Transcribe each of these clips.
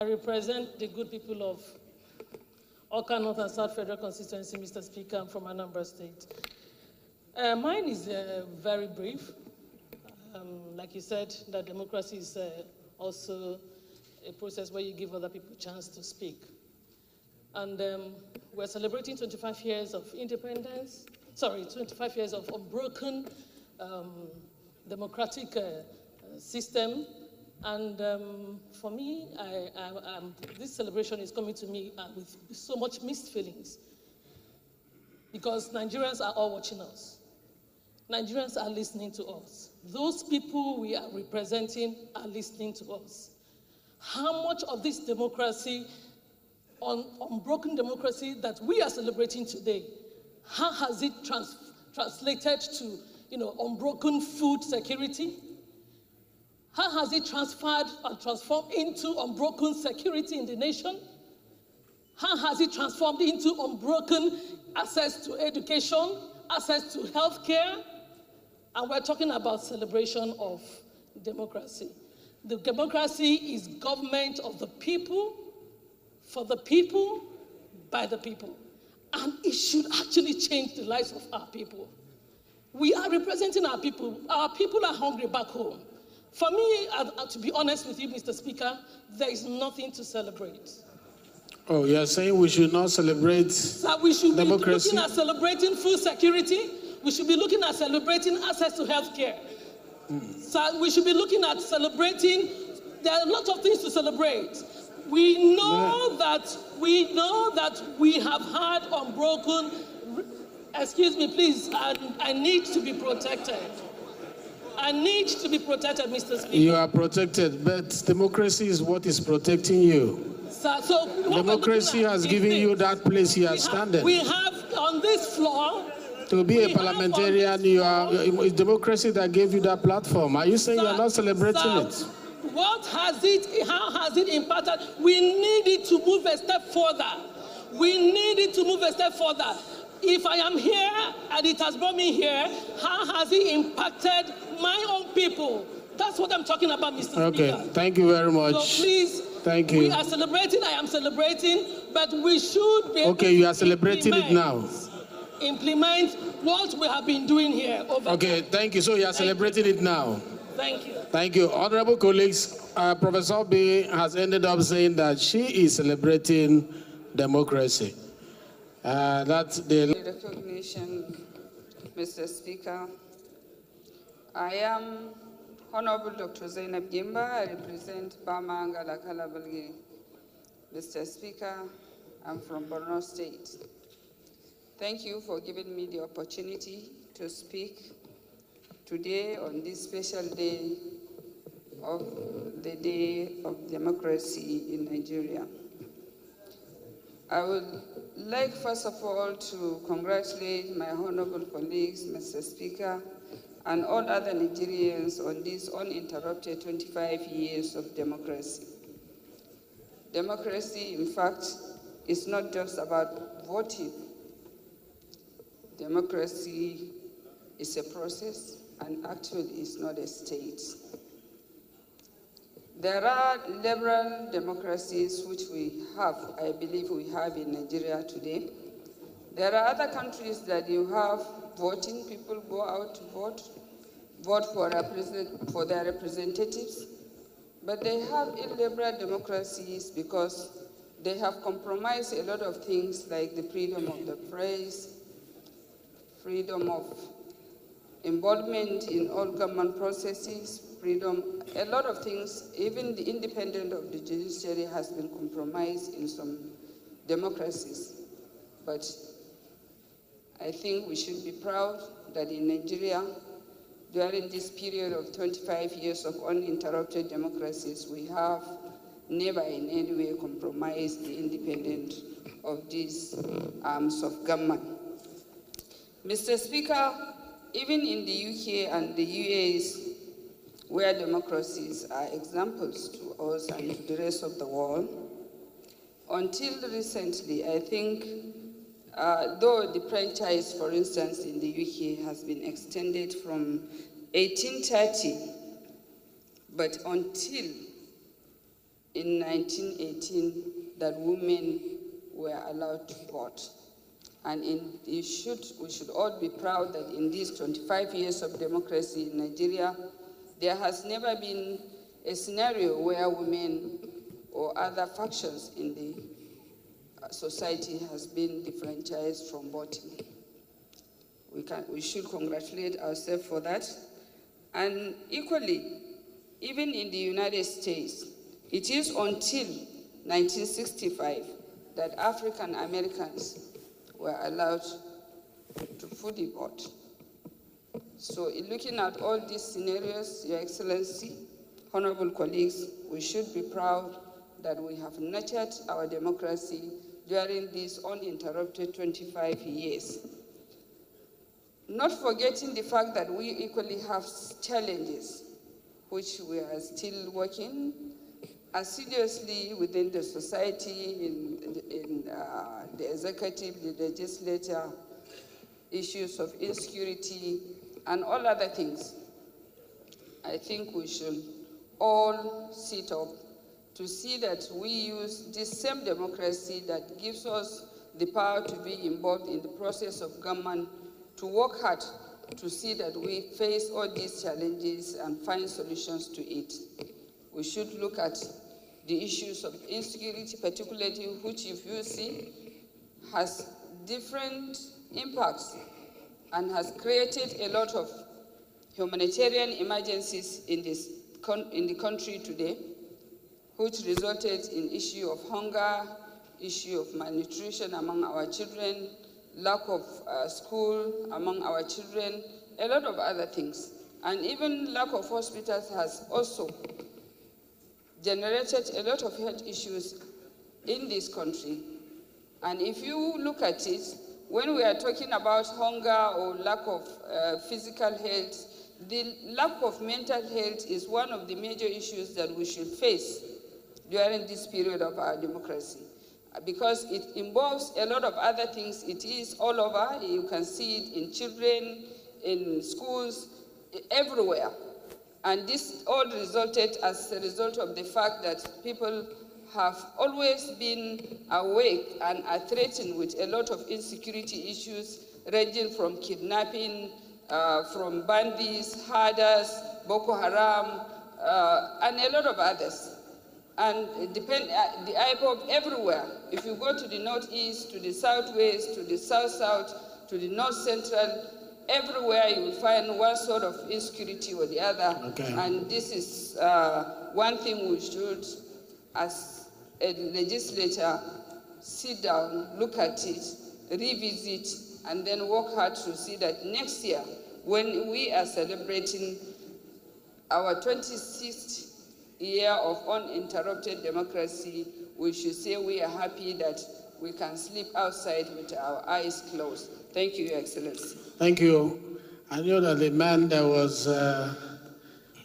I represent the good people of Oka North and South Federal Constituency, Mr. Speaker. I'm from Anambra State. Mine is very brief. Like you said, that democracy is also a process where you give other people a chance to speak. And we're celebrating 25 years of independence, 25 years of unbroken democratic system. And for me, this celebration is coming to me with so much mixed feelings, because Nigerians are all watching us. Nigerians are listening to us. Those people we are representing are listening to us. How much of this democracy, unbroken democracy that we are celebrating today, how has it translated to, unbroken food security? How has it transferred and transformed into unbroken security in the nation? How has it transformed into unbroken access to education, access to healthcare? And we're talking about celebration of democracy. The democracy is government of the people, for the people, by the people. And it should actually change the lives of our people. We are representing our people. Our people are hungry back home. For me, to be honest with you, Mr. Speaker, there is nothing to celebrate. Oh, you're saying we should not celebrate so we should democracy? Be looking at celebrating food security. We should be looking at celebrating access to health care. So we should be looking at celebrating, there are a lot of things to celebrate. We know that we have had unbroken, excuse me, please, I need to be protected. I need to be protected, Mr. Speaker. You are protected, but democracy is what is protecting you. So democracy has given you that place here standing. We have on this floor. To be a parliamentarian, it's democracy that gave you that platform. Are you saying you're not celebrating it? How has it impacted? We need it to move a step further. We need it to move a step further. If I am here and it has brought me here, how has it impacted my own people? That's what I'm talking about, Mr. Speaker. Okay, thank you very much. So please, thank you. We are celebrating, I am celebrating, but we should be able to you are celebrating it now. Implement what we have been doing here. Okay, thank you. So you are celebrating it now. Thank you. Thank you. Honorable colleagues, Professor B has ended up saying that she is celebrating democracy. That's the recognition, Mr. Speaker. I am Honorable Dr. Zainab Gimba. I represent Bamanga Lakala Balgi. Mr. Speaker, I'm from Borno State. Thank you for giving me the opportunity to speak today on this special day of the Day of Democracy in Nigeria. I would like, first of all, to congratulate my honorable colleagues, Mr. Speaker, and all other Nigerians on this uninterrupted 25 years of democracy. Democracy, in fact, is not just about voting. Democracy is a process, and actually is not a state. There are liberal democracies which we have, I believe we have in Nigeria today. There are other countries that you have voting, people go out to vote for their representatives, but they have illiberal democracies because they have compromised a lot of things like the freedom of the press, freedom of involvement in all government processes, freedom, a lot of things, even the independence of the judiciary has been compromised in some democracies. But I think we should be proud that in Nigeria, during this period of 25 years of uninterrupted democracies, we have never in any way compromised the independence of these arms of government. Mr. Speaker, even in the UK and the US, where democracies are examples to us and to the rest of the world, until recently, I think, though the franchise, for instance, in the UK has been extended from 1830, but until in 1918 that women were allowed to vote. And we should all be proud that in these 25 years of democracy in Nigeria, there has never been a scenario where women or other factions in the society has been differentiated from voting. We should congratulate ourselves for that. And equally, even in the United States, it is until 1965 that African Americans were allowed to fully vote. So in looking at all these scenarios, Your Excellency, honorable colleagues, we should be proud that we have nurtured our democracy during these uninterrupted 25 years. Not forgetting the fact that we equally have challenges, which we are still working assiduously within the society, in the executive, the legislature, issues of insecurity, and all other things. I think we should all sit up to see that we use this same democracy that gives us the power to be involved in the process of government, to work hard to see that we face all these challenges and find solutions to it. We should look at the issues of insecurity, particularly, which, if you see, has different impacts and has created a lot of humanitarian emergencies in the country today, which resulted in issue of hunger, issue of malnutrition among our children, lack of school among our children, a lot of other things. And even lack of hospitals has also generated a lot of health issues in this country. And if you look at it, when we are talking about hunger or lack of physical health, the lack of mental health is one of the major issues that we should face during this period of our democracy, because it involves a lot of other things. It is all over. You can see it in children, in schools, everywhere. And this all resulted as a result of the fact that people have always been awake and are threatened with a lot of insecurity issues, ranging from kidnapping, from bandits, herders, Boko Haram, and a lot of others. And the IPOB everywhere. If you go to the northeast, to the southwest, to the south-south, to the north-central, everywhere you will find one sort of insecurity or the other. Okay. And this is one thing we should, as a legislator, sit down, look at it, revisit, and then work hard to see that next year, when we are celebrating our 26th year of uninterrupted democracy, we should say we are happy that we can sleep outside with our eyes closed. Thank you, Your Excellency. Thank you. I know that the man that was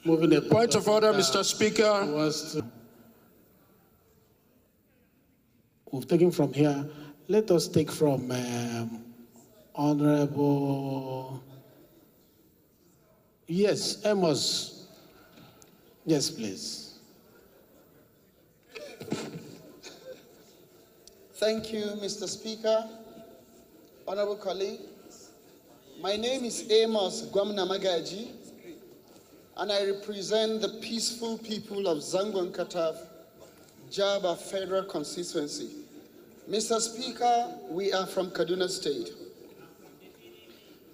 moving the point of order, Mr. Speaker. We've taken from here. Let us take from Honorable. Yes, Amos. Yes, please. Thank you, Mr. Speaker. Honorable colleagues, my name is Amos Gwamna Magaji, and I represent the peaceful people of Zangon Kataf, Jaba Federal Constituency. Mr. Speaker, we are from Kaduna State,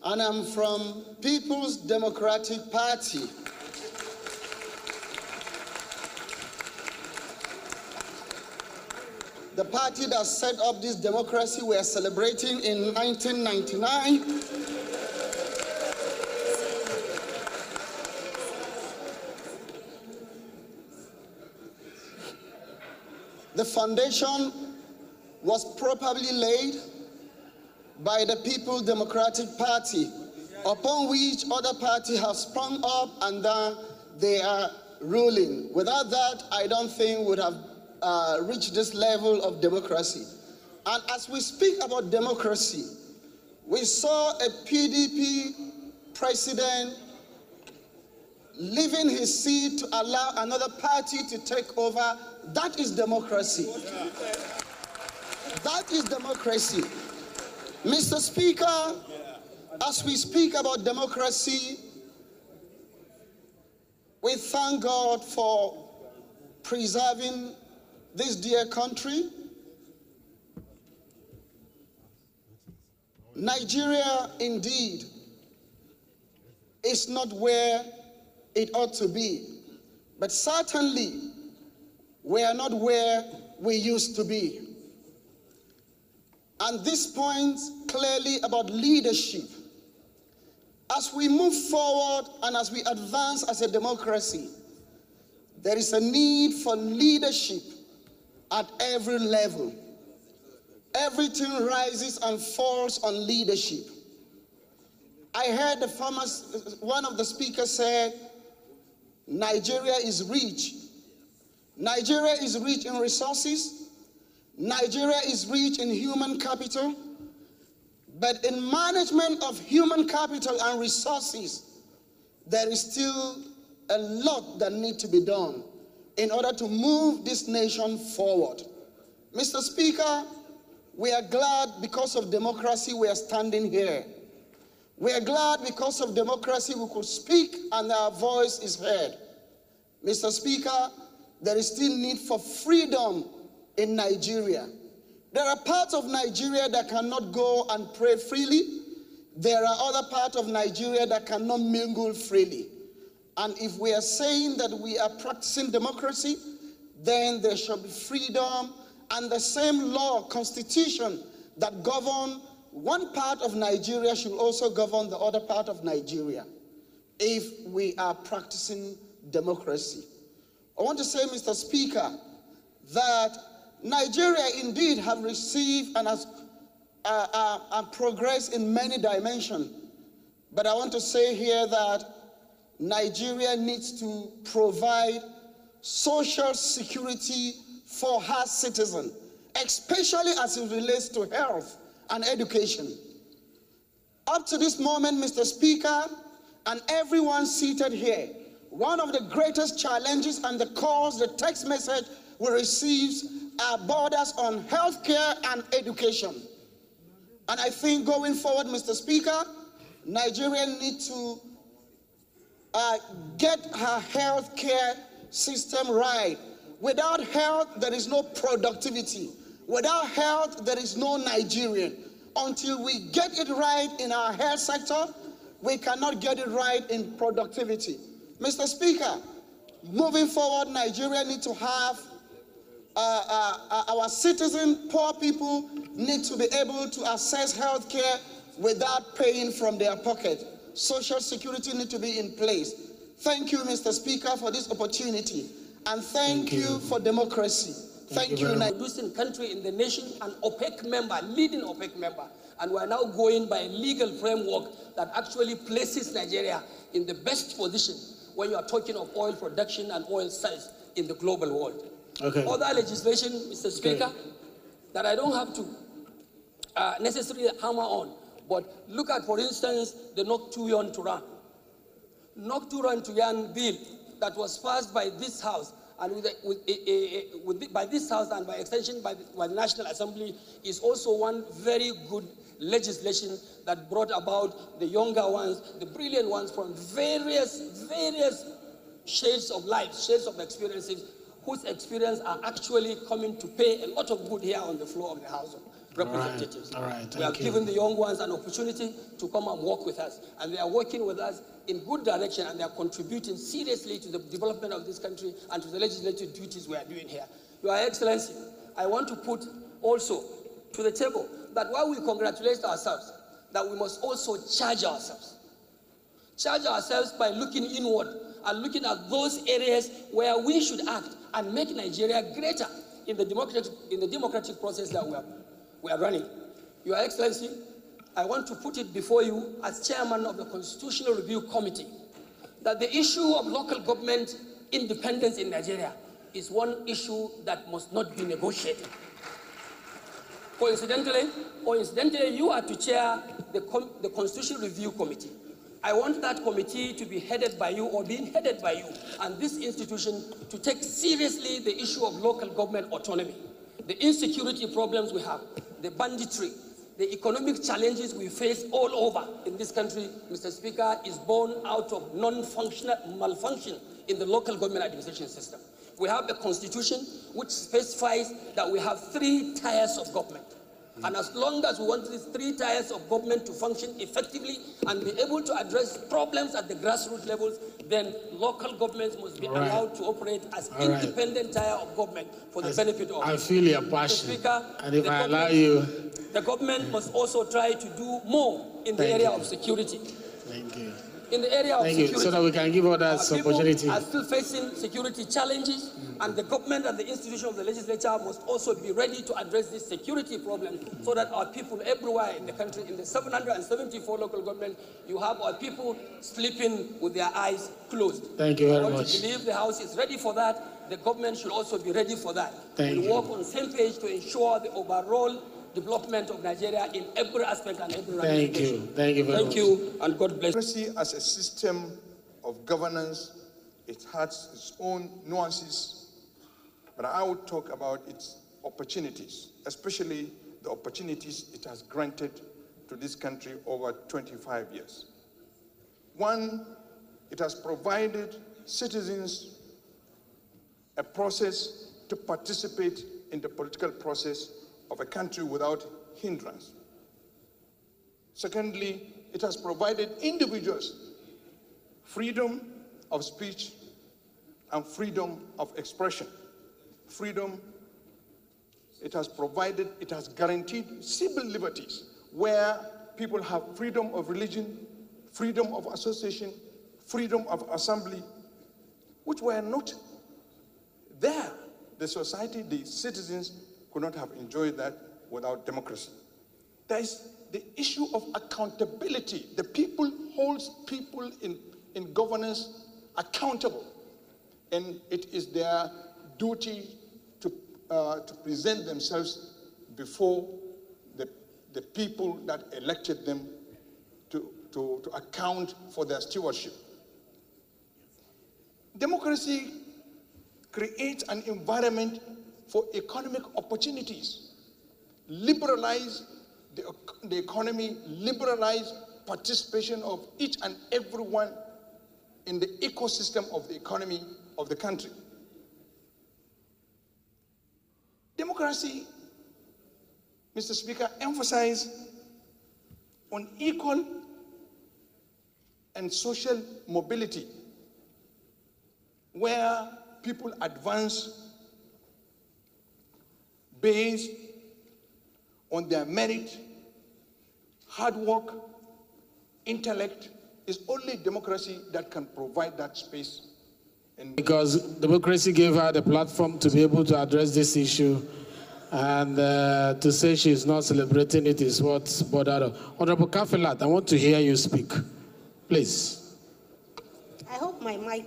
and I'm from People's Democratic Party. The party that set up this democracy we are celebrating in 1999. The foundation was properly laid by the People's Democratic Party, upon which other parties have sprung up and then they are ruling. Without that, I don't think we would have reach this level of democracy. And as we speak about democracy, we saw a PDP president leaving his seat to allow another party to take over. That is democracy. That is democracy. Mr. Speaker, as we speak about democracy, we thank God for preserving this dear country. Nigeria, indeed, is not where it ought to be, but certainly we are not where we used to be. And this points clearly about leadership. As we move forward and as we advance as a democracy, there is a need for leadership at every level. Everything rises and falls on leadership. I heard one of the speakers said, Nigeria is rich. Nigeria is rich in resources. Nigeria is rich in human capital. But in management of human capital and resources, there is still a lot that needs to be done in order to move this nation forward. Mr. Speaker, we are glad because of democracy we are standing here. We are glad because of democracy we could speak and our voice is heard. Mr. Speaker, there is still need for freedom in Nigeria. There are parts of Nigeria that cannot go and pray freely. There are other parts of Nigeria that cannot mingle freely. And if we are saying that we are practicing democracy, then there shall be freedom and the same law, constitution that govern one part of Nigeria should also govern the other part of Nigeria if we are practicing democracy. I want to say, Mr. Speaker, that Nigeria indeed have received and has progressed in many dimensions. But I want to say here that Nigeria needs to provide social security for her citizens, especially as it relates to health and education. Up to this moment, Mr. Speaker, and everyone seated here, one of the greatest challenges and the calls, the text message we receive are borders on healthcare and education. And I think going forward, Mr. Speaker, Nigeria needs to get her healthcare system right. Without health, there is no productivity. Without health, there is no Nigerian. Until we get it right in our health sector, we cannot get it right in productivity. Mr. Speaker, moving forward, Nigeria needs to have our citizens, poor people, need to be able to access health care without paying from their pocket. Social security needs to be in place. Thank you, Mr. Speaker, for this opportunity. And thank you for democracy. Thank you. Producing country in the nation, an OPEC member, leading OPEC member. And we're now going by a legal framework that actually places Nigeria in the best position when you are talking of oil production and oil sales in the global world. Okay. Other legislation, Mr. Speaker, that I don't have to necessarily hammer on, but look at, for instance, the Nok Tu Yon Turan. Nok Tu Yon Turan bill that was passed by this House, and by this House and by extension by the National Assembly, is also one very good legislation that brought about the younger ones, the brilliant ones from various shades of life, shades of experiences, whose experience are actually coming to pay a lot of good here on the floor of the House of Representatives. All right. We have given the young ones an opportunity to come and work with us, and they are working with us in good direction, and they are contributing seriously to the development of this country and to the legislative duties we are doing here. Your Excellency, I want to put also to the table that while we congratulate ourselves, that we must also charge ourselves. Charge ourselves by looking inward and looking at those areas where we should act and make Nigeria greater in the democratic process that we are running. Your Excellency, I want to put it before you as chairman of the Constitutional Review Committee that the issue of local government independence in Nigeria is one issue that must not be negotiated. Coincidentally, you are to chair the Constitutional Review Committee. I want that committee to be headed by you or being headed by you, and this institution to take seriously the issue of local government autonomy, the insecurity problems we have, the banditry, the economic challenges we face all over in this country, Mr. Speaker, is born out of malfunction in the local government administration system. We have a constitution which specifies that we have 3 tiers of government. And as long as we want these 3 tiers of government to function effectively and be able to address problems at the grassroots levels, then local governments must be allowed to operate as independent tier of government for the benefit of. I feel your passion. Speaker, and if I allow you, the government must also try to do more in the area of security. Thank you. In the area of security, so that we can give others opportunity. People are still facing security challenges, and the government and the institution of the legislature must also be ready to address this security problem so that our people everywhere in the country, in the 774 local government, you have our people sleeping with their eyes closed. Thank you very much. I want to believe the House is ready for that. The government should also be ready for that. We work on the same page to ensure the overall development of Nigeria in every aspect and every ramification. Thank you very much. Thank you, and God bless. Democracy as a system of governance, it has its own nuances, but I would talk about its opportunities, especially the opportunities it has granted to this country over 25 years. One, it has provided citizens a process to participate in the political process of a country without hindrance. Secondly, it has provided individuals freedom of speech and freedom of expression. Freedom, it has guaranteed civil liberties where people have freedom of religion, freedom of association, freedom of assembly, which were not there. The society, the citizens could not have enjoyed that without democracy. There is the issue of accountability. The people holds people in governance accountable, and it is their duty to present themselves before the people that elected them to account for their stewardship. Democracy creates an environment for economic opportunities, liberalize the economy, liberalize participation of each and everyone in the ecosystem of the economy of the country. Democracy, Mr. Speaker, emphasizes on equal and social mobility, where people advance based on their merit, hard work, intellect. Is only democracy that can provide that space. Because democracy gave her the platform to be able to address this issue, and to say she's not celebrating it is what's bothered her. Honorable Kafilat, I want to hear you speak. Please. I hope my mic